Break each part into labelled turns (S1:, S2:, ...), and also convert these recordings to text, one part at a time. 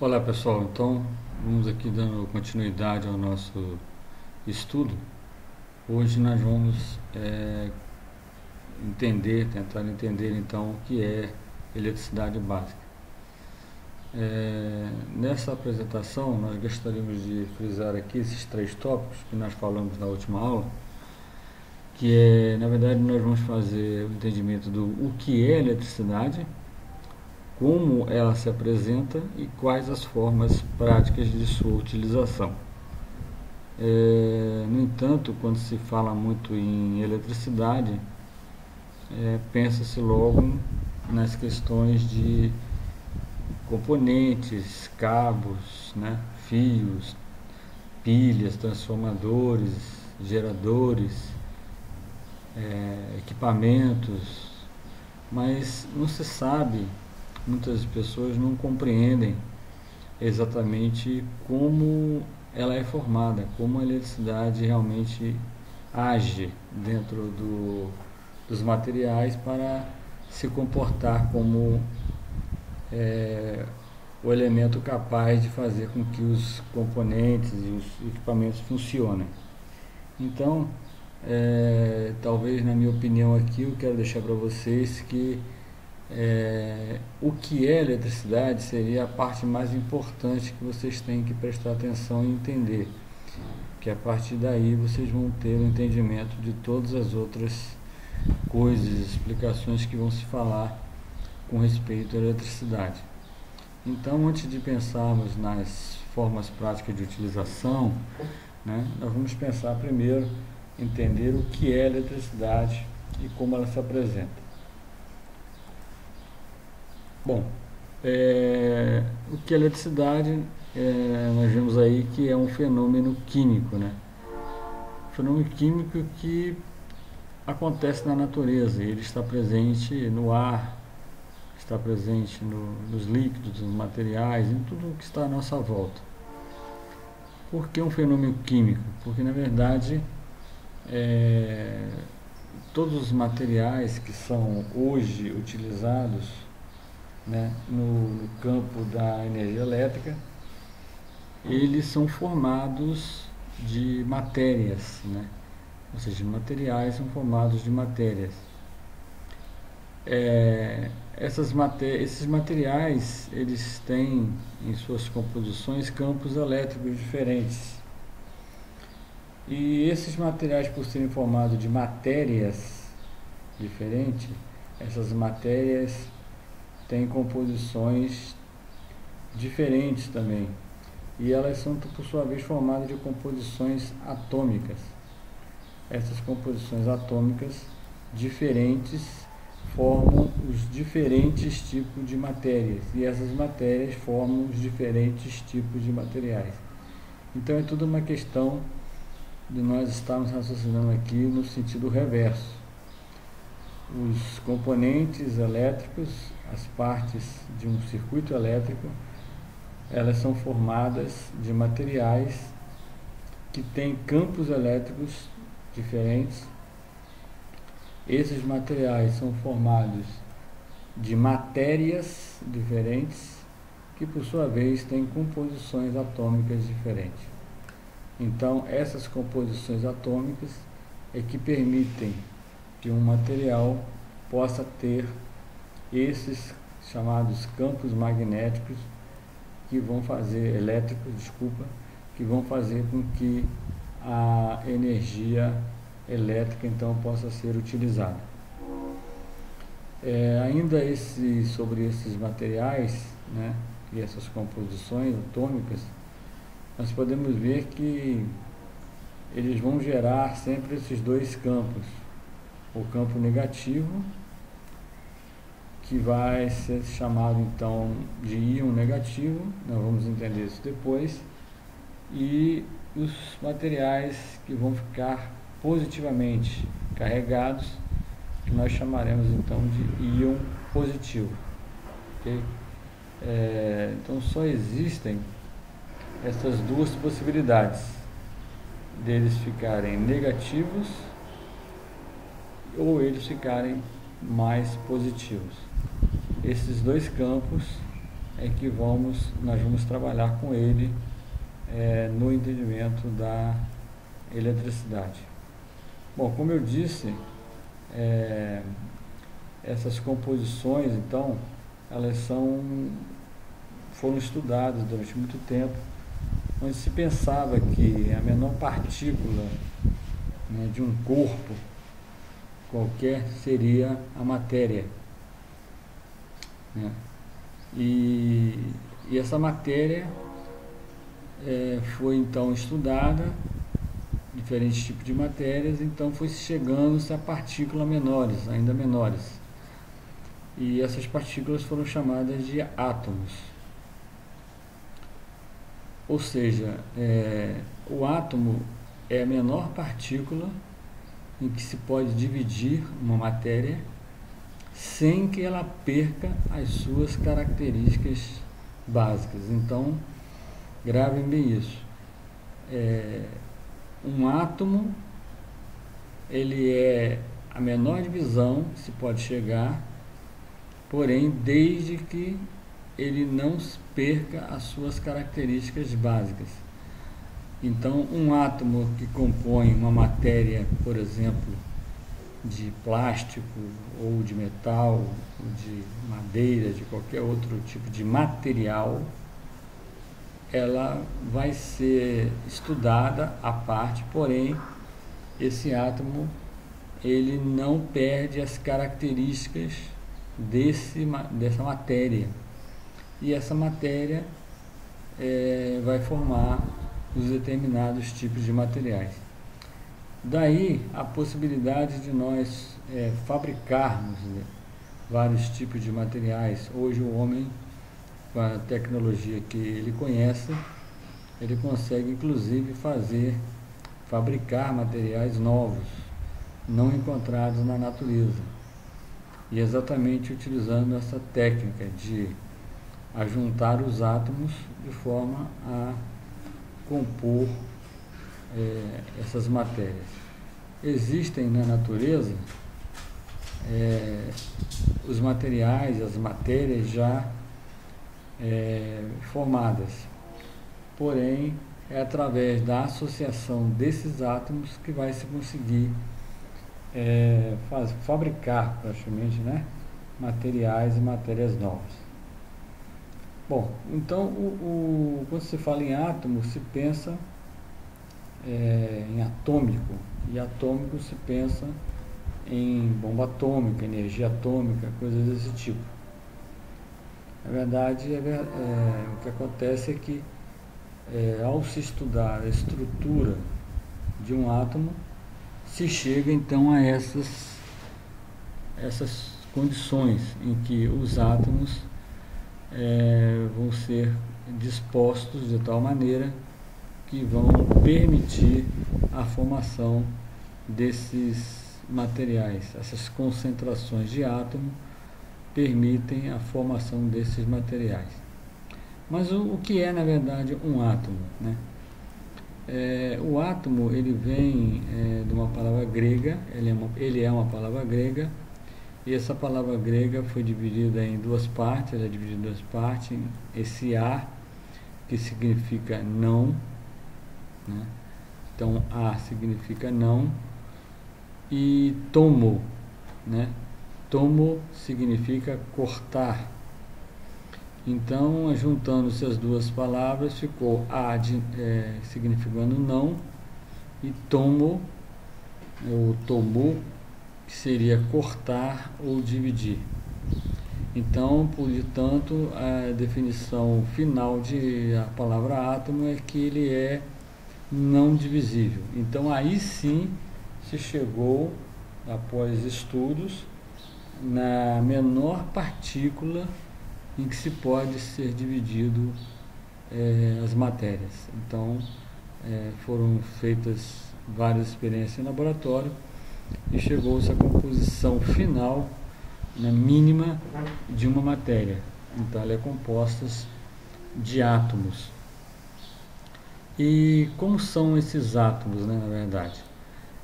S1: Olá pessoal, então vamos aqui dando continuidade ao nosso estudo. Hoje nós vamos tentar entender então o que é eletricidade básica. Nessa apresentação nós gostaríamos de frisar aqui esses três tópicos que nós falamos na última aula, que na verdade nós vamos fazer o entendimento do o que é eletricidade, como ela se apresenta e quais as formas práticas de sua utilização. No entanto, quando se fala muito em eletricidade, pensa-se logo nas questões de componentes, cabos, né, fios, pilhas, transformadores, geradores, equipamentos, mas não se sabe, muitas pessoas não compreendem exatamente como ela é formada, como a eletricidade realmente age dentro dos materiais para se comportar como o elemento capaz de fazer com que os componentes e os equipamentos funcionem. Então, talvez na minha opinião aqui, eu quero deixar para vocês que o que é eletricidade seria a parte mais importante que vocês têm que prestar atenção e entender, que a partir daí vocês vão ter o entendimento de todas as outras coisas, explicações que vão se falar com respeito à eletricidade. Então, antes de pensarmos nas formas práticas de utilização, né, nós vamos pensar primeiro, entender o que é eletricidade e como ela se apresenta. Bom, o que é eletricidade, nós vemos aí que é um fenômeno químico, né? Fenômeno químico que acontece na natureza, ele está presente no ar, está presente nos líquidos, nos materiais, em tudo que está à nossa volta. Por que um fenômeno químico? Porque na verdade todos os materiais que são hoje utilizados, né, no campo da energia elétrica, eles são formados de matérias, né? Ou seja, materiais são formados de matérias. Esses materiais, eles têm em suas composições campos elétricos diferentes. E esses materiais, por serem formados de matérias diferentes, essas matérias têm composições diferentes também. E elas são, por sua vez, formadas de composições atômicas. Essas composições atômicas diferentes formam os diferentes tipos de matérias. E essas matérias formam os diferentes tipos de materiais. Então é tudo uma questão de nós estarmos raciocinando aqui no sentido reverso. Os componentes elétricos, as partes de um circuito elétrico, elas são formadas de materiais que têm campos elétricos diferentes. Esses materiais são formados de matérias diferentes, que por sua vez têm composições atômicas diferentes. Então, essas composições atômicas é que permitem que um material possa ter esses chamados campos magnéticos que vão fazer, que vão fazer com que a energia elétrica então possa ser utilizada. Ainda sobre esses materiais, né, e essas composições atômicas, nós podemos ver que eles vão gerar sempre esses dois campos. O campo negativo, que vai ser chamado então de íon negativo, nós vamos entender isso depois, e os materiais que vão ficar positivamente carregados, que nós chamaremos então de íon positivo. Okay? Então só existem essas duas possibilidades, deles ficarem negativos ou eles ficarem mais positivos. Esses dois campos é que nós vamos trabalhar com ele no entendimento da eletricidade. Bom, como eu disse, essas composições, então, elas foram estudadas durante muito tempo, onde se pensava que a menor partícula, né, de um corpo qualquer seria a matéria, né? E essa matéria foi então estudada, diferentes tipos de matérias, então foi chegando-se a partículas menores, ainda menores. E essas partículas foram chamadas de átomos. Ou seja, o átomo é a menor partícula em que se pode dividir uma matéria sem que ela perca as suas características básicas. Então, gravem bem isso. Um átomo, ele é a menor divisão que se pode chegar, porém, desde que ele não perca as suas características básicas. Então, um átomo que compõe uma matéria, por exemplo, de plástico, ou de metal, ou de madeira, de qualquer outro tipo de material, ela vai ser estudada à parte, porém, esse átomo, ele não perde as características dessa matéria. E essa matéria vai formar os determinados tipos de materiais. Daí a possibilidade de nós fabricarmos vários tipos de materiais. Hoje o homem, com a tecnologia que ele conhece, ele consegue inclusive fabricar materiais novos, não encontrados na natureza. E exatamente utilizando essa técnica de ajuntar os átomos de forma a compor essas matérias. Existem na natureza os materiais, as matérias já formadas, porém é através da associação desses átomos que vai se conseguir fabricar praticamente, né, materiais e matérias novas. Bom, então quando se fala em átomo, se pensa em atômico, e atômico se pensa em bomba atômica, energia atômica, coisas desse tipo. Na verdade, o que acontece é que ao se estudar a estrutura de um átomo, se chega então a essas condições em que os átomos vão ser dispostos de tal maneira que vão permitir a formação desses materiais. Essas concentrações de átomo permitem a formação desses materiais. Mas o que é, na verdade, um átomo, né? O átomo, ele vem de uma palavra grega, ele é uma palavra grega, e essa palavra grega foi dividida em duas partes, ela é dividida em duas partes, esse A, que significa não, né? Então, A significa não, e tomo, né? Tomo significa cortar. Então, juntando-se as duas palavras, ficou A significando não, e tomo, ou tomo, que seria cortar ou dividir. Então, portanto, a definição final da palavra átomo é que ele é não divisível. Então, aí sim se chegou, após estudos, na menor partícula em que se pode ser dividido as matérias. Então, foram feitas várias experiências em laboratório e chegou-se à composição final, né, mínima de uma matéria. Então, ela é composta de átomos. E como são esses átomos, né, na verdade?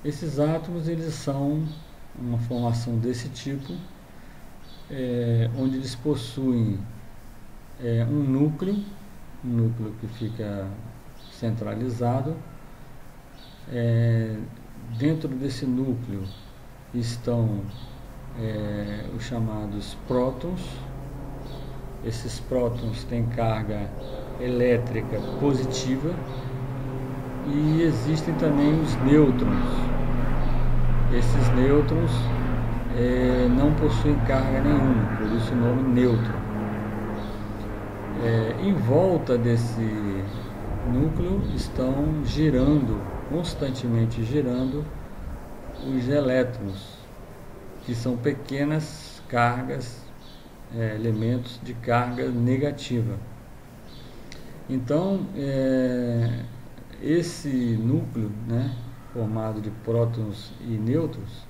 S1: Esses átomos, eles são uma formação desse tipo, onde eles possuem um núcleo que fica centralizado. Dentro desse núcleo estão os chamados prótons. Esses prótons têm carga elétrica positiva, e existem também os nêutrons. Esses nêutrons não possuem carga nenhuma, por isso o nome nêutron. Em volta desse núcleo estão constantemente girando, os elétrons, que são pequenas cargas, elementos de carga negativa. Então, esse núcleo, né, formado de prótons e nêutrons,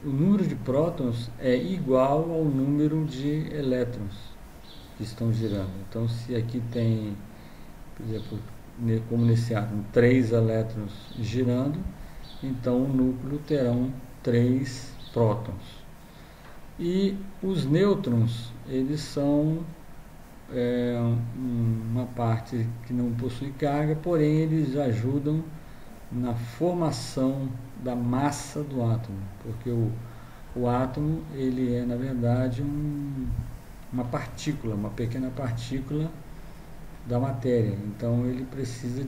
S1: o número de prótons é igual ao número de elétrons que estão girando. Então, se aqui tem, por exemplo, como nesse átomo, 3 elétrons girando, então o núcleo terão 3 prótons. E os nêutrons, eles são uma parte que não possui carga, porém eles ajudam na formação da massa do átomo, porque o átomo, ele é na verdade uma partícula, uma pequena partícula da matéria. Então ele precisa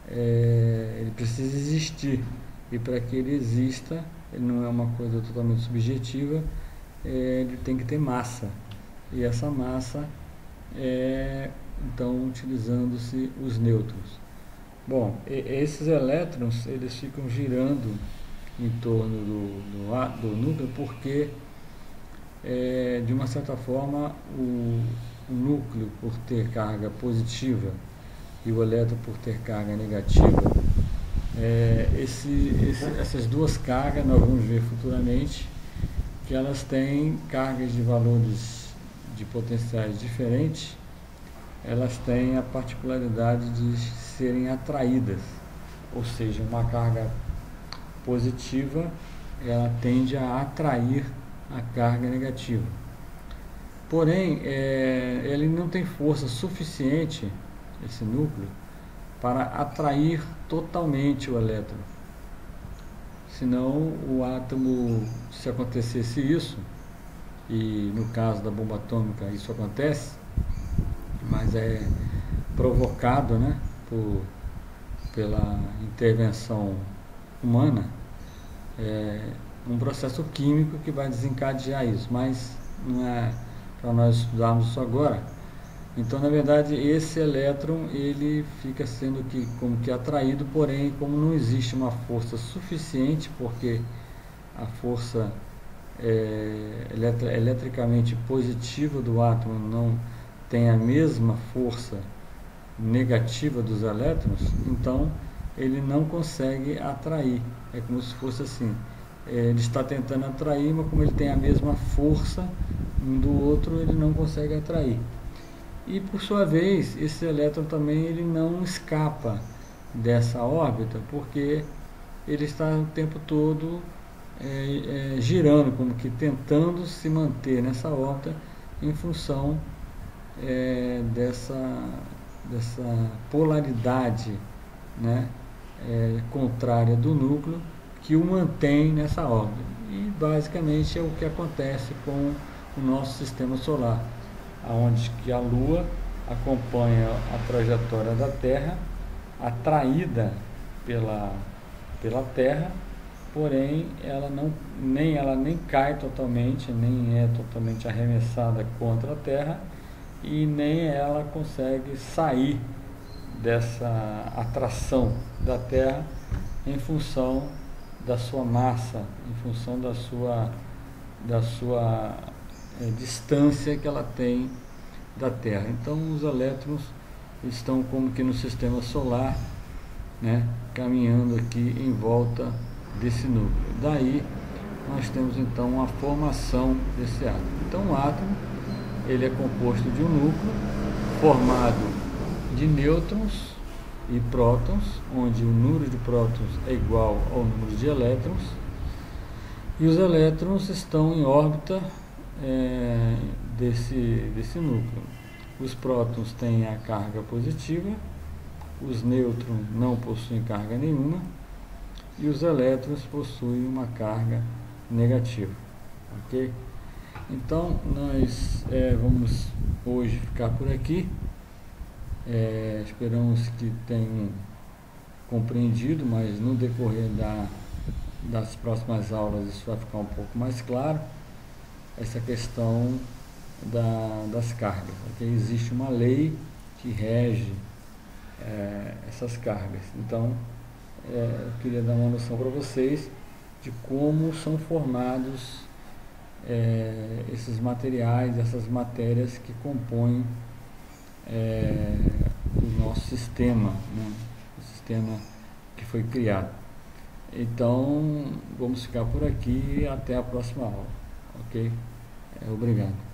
S1: ele precisa existir, e para que ele exista, ele não é uma coisa totalmente subjetiva, ele tem que ter massa, e essa massa então utilizando-se os nêutrons. Bom, esses elétrons, eles ficam girando em torno do núcleo, porque de uma certa forma o núcleo, por ter carga positiva, e o elétron por ter carga negativa, essas duas cargas, nós vamos ver futuramente que elas têm cargas de valores de potenciais diferentes. Elas têm a particularidade de serem atraídas, ou seja, uma carga positiva, ela tende a atrair a carga negativa. Porém, ele não tem força suficiente, esse núcleo, para atrair totalmente o elétron. Senão o átomo, se acontecesse isso, e no caso da bomba atômica isso acontece, mas é provocado, né, pela intervenção humana, um processo químico que vai desencadear isso, mas não é para nós estudarmos isso agora. Então, na verdade, esse elétron, ele fica sendo como que atraído, porém, como não existe uma força suficiente, porque a força eletricamente positiva do átomo não tem a mesma força negativa dos elétrons, então ele não consegue atrair. É como se fosse assim, ele está tentando atrair, mas como ele tem a mesma força um do outro, ele não consegue atrair. E por sua vez, esse elétron também ele não escapa dessa órbita, porque ele está o tempo todo girando, como que tentando se manter nessa órbita em função dessa polaridade, né, contrária do núcleo, que o mantém nessa órbita. E basicamente é o que acontece com o nosso sistema solar, onde que a Lua acompanha a trajetória da Terra, atraída pela Terra, porém ela nem cai totalmente, nem é totalmente arremessada contra a Terra, e nem ela consegue sair dessa atração da Terra em função da sua massa, em função da sua distância que ela tem da Terra. Então os elétrons estão como que no sistema solar, né, caminhando aqui em volta desse núcleo. Daí nós temos então a formação desse átomo. Então o átomo, ele é composto de um núcleo formado de nêutrons e prótons, onde o número de prótons é igual ao número de elétrons, e os elétrons estão em órbita desse núcleo. Os prótons têm a carga positiva, os nêutrons não possuem carga nenhuma e os elétrons possuem uma carga negativa, ok? Então nós vamos hoje ficar por aqui. Esperamos que tenham compreendido, mas no decorrer das próximas aulas isso vai ficar um pouco mais claro, essa questão das cargas, porque existe uma lei que rege essas cargas. Então eu queria dar uma noção para vocês de como são formados esses materiais, essas matérias que compõem o nosso sistema, né? O sistema que foi criado. Então vamos ficar por aqui e até a próxima aula, ok? Obrigado.